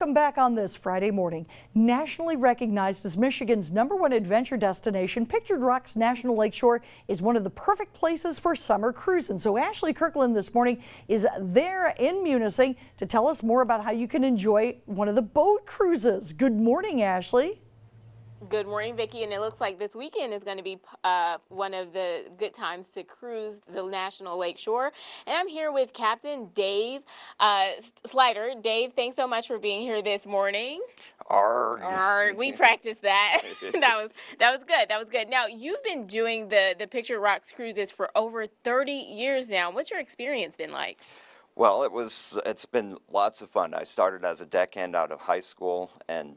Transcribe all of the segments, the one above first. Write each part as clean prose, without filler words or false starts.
Welcome back on this Friday morning. Nationally recognized as Michigan's #1 adventure destination, Pictured Rocks National Lakeshore is one of the perfect places for summer cruising. So Ashley Kirkland this morning is there in Munising to tell us more about how you can enjoy one of the boat cruises. Good morning, Ashley. Good morning, Vicki, and it looks like this weekend is going to be one of the good times to cruise the National Lakeshore. And I'm here with Captain Dave Slider. Dave, thanks so much for being here this morning. Arg. We practiced that. that was good. That was good. Now, you've been doing the Pictured Rocks cruises for over 30 years now. What's your experience been like? Well, it's been lots of fun. I started as a deckhand out of high school, and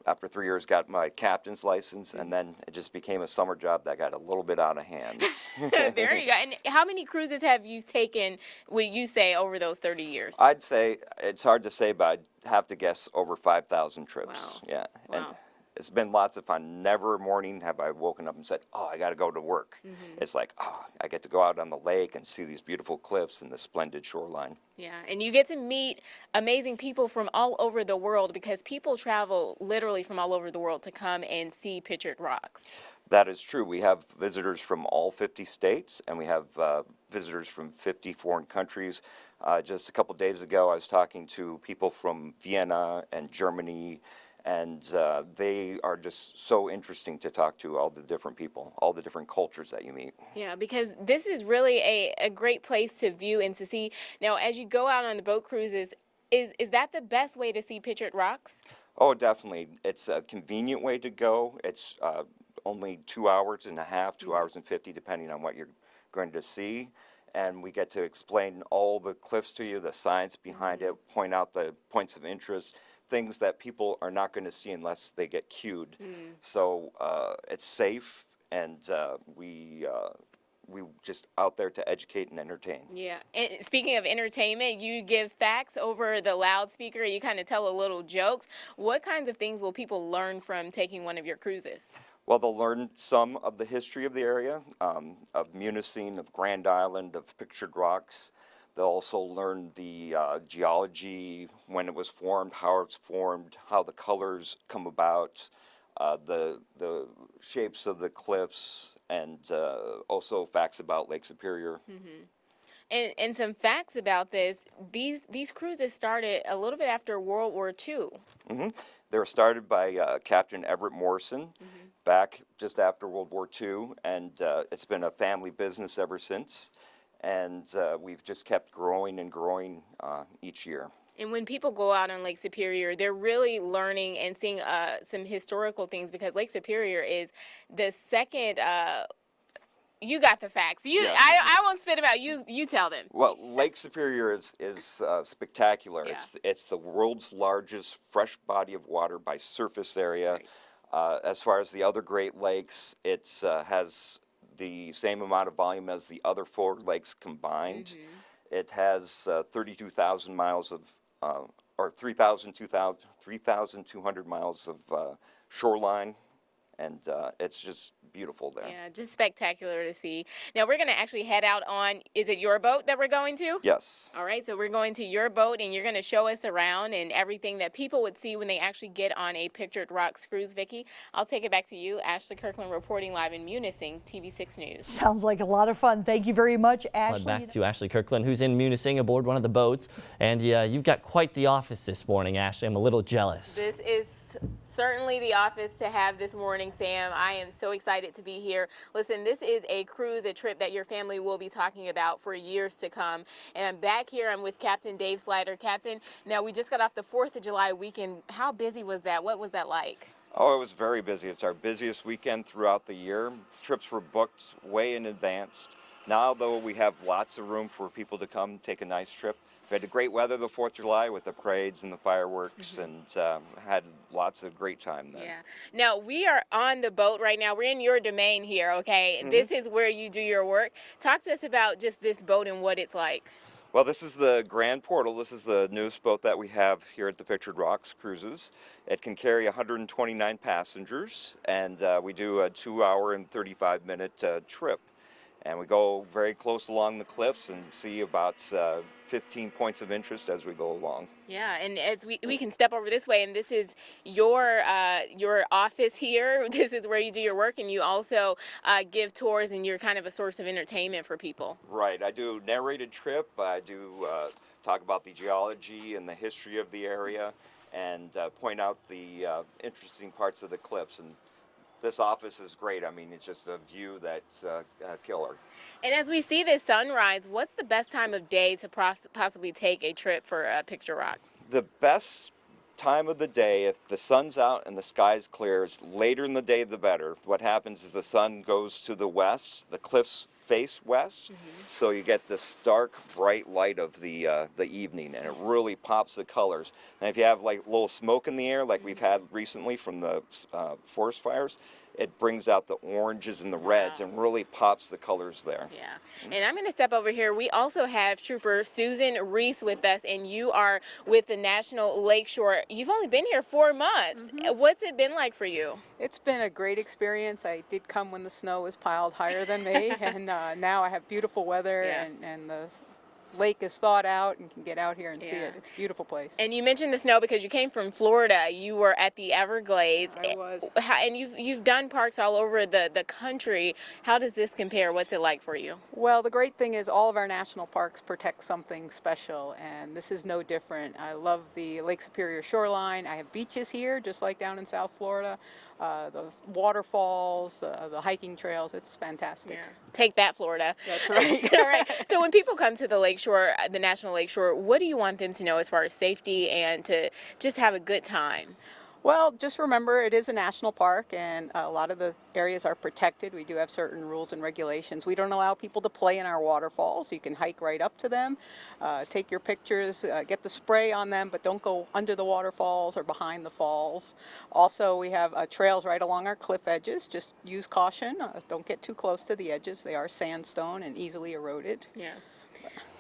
after 3 years got my captain's license, and then it just became a summer job that got a little bit out of hand. There you go. And how many cruises have you taken, would you say, over those 30 years? I'd say, it's hard to say, but I'd have to guess over 5,000 trips. Wow. Yeah. Wow. And it's been lots of fun. Never a morning have I woken up and said, oh, I got to go to work. It's like, oh, I get to go out on the lake and see these beautiful cliffs and the splendid shoreline. Yeah, and you get to meet amazing people from all over the world, because people travel literally from all over the world to come and see Pictured Rocks. That is true. We have visitors from all 50 states, and we have visitors from 50 foreign countries. Just a couple days ago, I was talking to people from Vienna and Germany, and they are just so interesting to talk to, all the different people, all the different cultures that you meet. Yeah, because this is really a great place to view and to see. Now, as you go out on the boat cruises, is that the best way to see Pictured Rocks? Oh, definitely. It's a convenient way to go. It's only 2 hours and a half, 2 hours and 50, depending on what you're going to see. And we get to explain all the cliffs to you, the science behind it, point out the points of interest, things that people are not going to see unless they get cued. So it's safe, and we just out there to educate and entertain. Yeah. And speaking of entertainment, you give facts over the loudspeaker. You kind of tell a little jokes. What kinds of things will people learn from taking one of your cruises? Well, they'll learn some of the history of the area, of Munising, of Grand Island, of Pictured Rocks. They'll also learn the geology, when it was formed, how it's formed, how the colors come about, the shapes of the cliffs, and also facts about Lake Superior. And some facts about this, these cruises started a little bit after World War II. They were started by Captain Everett Morrison back just after World War II, and it's been a family business ever since. And we've just kept growing and growing each year. And when people go out on Lake Superior, they're really learning and seeing some historical things, because Lake Superior is the second. You got the facts. Yes. I won't spit them out. You tell them. Well, Lake Superior is spectacular. Yeah. It's the world's largest fresh body of water by surface area. Right. As far as the other Great Lakes, it has the same amount of volume as the other 4 lakes combined. It has 32,000 miles of, or 3,200 miles of shoreline, and it's just beautiful there. Yeah, just spectacular to see. Now we're going to actually head out on, is it your boat that we're going to? Yes. All right, so we're going to your boat, and you're going to show us around and everything that people would see when they actually get on a Pictured Rocks cruise, Vicki. I'll take it back to you, Ashley Kirkland, reporting live in Munising, TV6 News. Sounds like a lot of fun. Thank you very much, Ashley. Back to Ashley Kirkland, who's in Munising aboard one of the boats. And you've got quite the office this morning, Ashley. I'm a little jealous. This is certainly the office to have this morning, Sam. I am so excited to be here. Listen, this is a cruise, a trip that your family will be talking about for years to come. And I'm back here. I'm with Captain Dave Slider. Captain, now we just got off the 4th of July weekend. How busy was that? What was that like? Oh, it was very busy. It's our busiest weekend throughout the year. Trips were booked way in advance. Now, though, we have lots of room for people to come take a nice trip. We had great weather the 4th of July with the parades and the fireworks, and had lots of great time there. Yeah. Now, we are on the boat right now. We're in your domain here, okay? This is where you do your work. Talk to us about just this boat and what it's like. Well, this is the Grand Portal. This is the newest boat that we have here at the Pictured Rocks Cruises. It can carry 129 passengers, and we do a 2 hour and 35-minute trip. And we go very close along the cliffs and see about 15 points of interest as we go along. Yeah, and as we can step over this way, and this is your office here. This is where you do your work, and you also give tours, and you're kind of a source of entertainment for people. Right. I do narrated trip. I do talk about the geology and the history of the area, and point out the interesting parts of the cliffs. And this office is great. I mean, it's just a view that's killer. And as we see this sunrise, what's the best time of day to possibly take a trip for Pictured Rocks? The best time of the day, if the sun's out and the sky's clear, is later in the day the better. What happens is the sun goes to the west, the cliffs face west, so you get this dark, bright light of the evening, and it really pops the colors. And if you have like a little smoke in the air, like we've had recently from the forest fires, it brings out the oranges and the reds and really pops the colors there. Yeah, and I'm going to step over here. We also have Trooper Susan Reese with us, and you are with the National Lakeshore. You've only been here 4 months. What's it been like for you? It's been a great experience. I did come when the snow was piled higher than me, and now I have beautiful weather, and the lake is thawed out and can get out here and see it. It's a beautiful place. And you mentioned the snow because you came from Florida. You were at the Everglades. I was. And you've done parks all over the country. How does this compare? What's it like for you? Well, the great thing is all of our national parks protect something special, and this is no different. I love the Lake Superior shoreline. I have beaches here, just like down in South Florida. The waterfalls, the hiking trails, it's fantastic. Yeah. Take that, Florida. That's right. All right. So when people come to the lakeshore, the National Lakeshore, what do you want them to know as far as safety and to just have a good time? Well, just remember it is a national park, and a lot of the areas are protected. We do have certain rules and regulations. We don't allow people to play in our waterfalls. You can hike right up to them, take your pictures, get the spray on them, but don't go under the waterfalls or behind the falls. Also, we have trails right along our cliff edges. Just use caution. Don't get too close to the edges. They are sandstone and easily eroded. Yeah.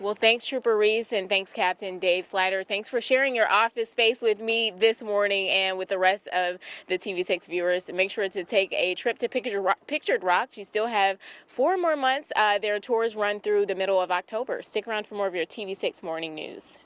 Well, thanks, Trooper Reese, and thanks, Captain Dave Slider. Thanks for sharing your office space with me this morning and with the rest of the TV6 viewers. Make sure to take a trip to Pictured Rocks. You still have 4 more months. Their tours run through the middle of October. Stick around for more of your TV6 morning news.